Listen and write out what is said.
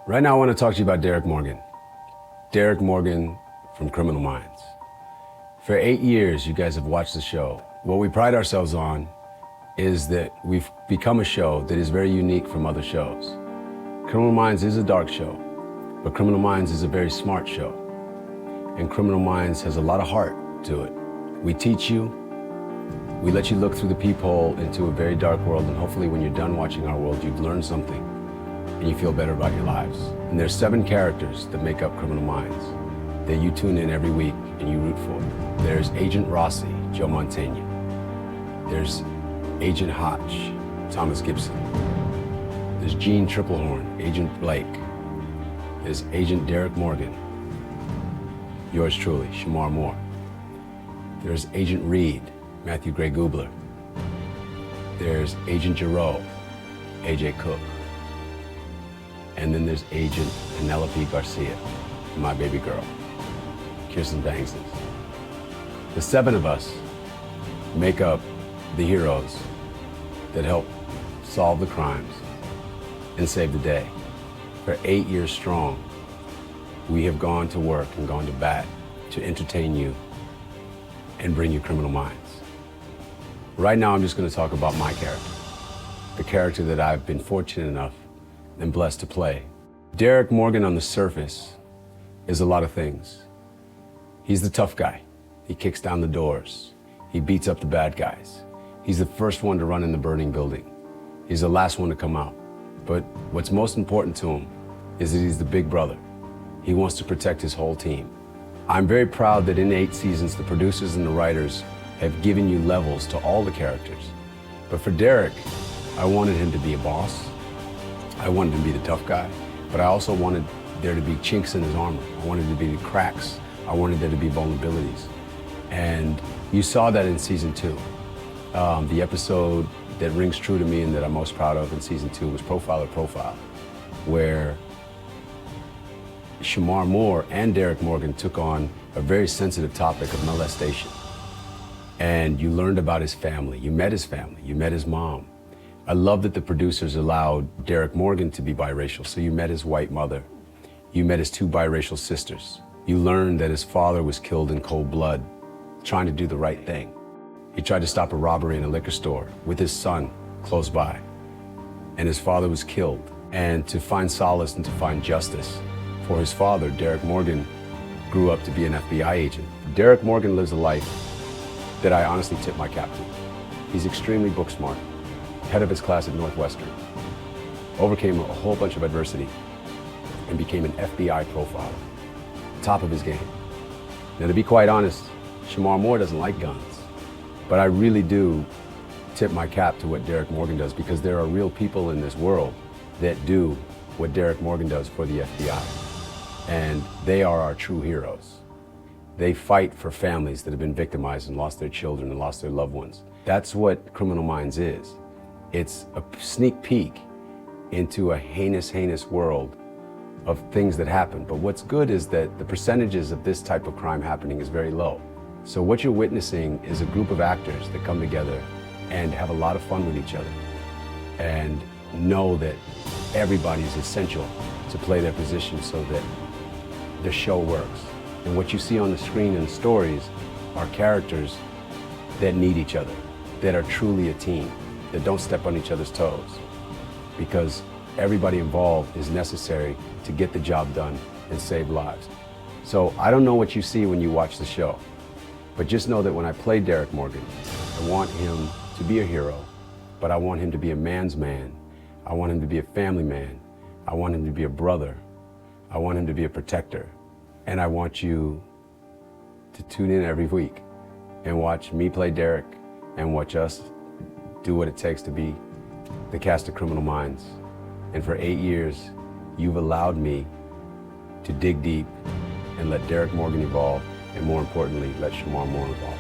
Right now I want to talk to you about Derek Morgan. Derek Morgan from Criminal Minds. For 8 years, you guys have watched the show. What we pride ourselves on is that we've become a show that is very unique from other shows. Criminal Minds is a dark show, but Criminal Minds is a very smart show. And Criminal Minds has a lot of heart to it. We teach you, we let you look through the peephole into a very dark world, and hopefully when you're done watching our world, you've learned something and you feel better about your lives. And there's 7 characters that make up Criminal Minds that you tune in every week and you root for. There's Agent Rossi, Joe Mantegna. There's Agent Hotch, Thomas Gibson. There's Gene Triplehorn, Agent Blake. There's Agent Derek Morgan. Yours truly, Shemar Moore. There's Agent Reed, Matthew Gray Gubler. There's Agent Giroux, AJ Cook. And then there's Agent Penelope Garcia, my baby girl, Kirsten Bangsley. The 7 of us make up the heroes that help solve the crimes and save the day. For 8 years strong, we have gone to work and gone to bat to entertain you and bring you Criminal Minds. Right now, I'm just going to talk about my character, the character that I've been fortunate enough and blessed to play. Derek Morgan on the surface is a lot of things. He's the tough guy. He kicks down the doors. He beats up the bad guys. He's the first one to run in the burning building. He's the last one to come out. But what's most important to him is that he's the big brother. He wants to protect his whole team. I'm very proud that in 8 seasons, the producers and the writers have given you levels to all the characters. But for Derek, I wanted him to be a boss. I wanted him to be the tough guy, but I also wanted there to be chinks in his armor. I wanted there to be cracks. I wanted there to be vulnerabilities. And you saw that in season 2. The episode that rings true to me and that I'm most proud of in season 2 was Profile, where Shemar Moore and Derek Morgan took on a very sensitive topic of molestation. And you learned about his family. You met his family. You met his mom. I love that the producers allowed Derek Morgan to be biracial. So you met his white mother. You met his 2 biracial sisters. You learned that his father was killed in cold blood, trying to do the right thing. He tried to stop a robbery in a liquor store with his son close by, and his father was killed. And to find solace and to find justice for his father, Derek Morgan grew up to be an FBI agent. Derek Morgan lives a life that I honestly tip my cap to. He's extremely book smart, head of his class at Northwestern, overcame a whole bunch of adversity, and became an FBI profiler, top of his game. Now, to be quite honest, Shemar Moore doesn't like guns, but I really do tip my cap to what Derek Morgan does, because there are real people in this world that do what Derek Morgan does for the FBI, and they are our true heroes. They fight for families that have been victimized and lost their children and lost their loved ones. That's what Criminal Minds is. It's a sneak peek into a heinous, heinous world of things that happen. But what's good is that the percentages of this type of crime happening is very low. So what you're witnessing is a group of actors that come together and have a lot of fun with each other and know that everybody is essential to play their position so that the show works. And what you see on the screen in the stories are characters that need each other, that are truly a team, that don't step on each other's toes, because everybody involved is necessary to get the job done and save lives. So I don't know what you see when you watch the show, but just know that when I play Derek Morgan, I want him to be a hero, but I want him to be a man's man. I want him to be a family man. I want him to be a brother. I want him to be a protector. And I want you to tune in every week and watch me play Derek and watch us do what it takes to be the cast of Criminal Minds. And for 8 years, you've allowed me to dig deep and let Derek Morgan evolve, and more importantly, let Shemar Moore evolve.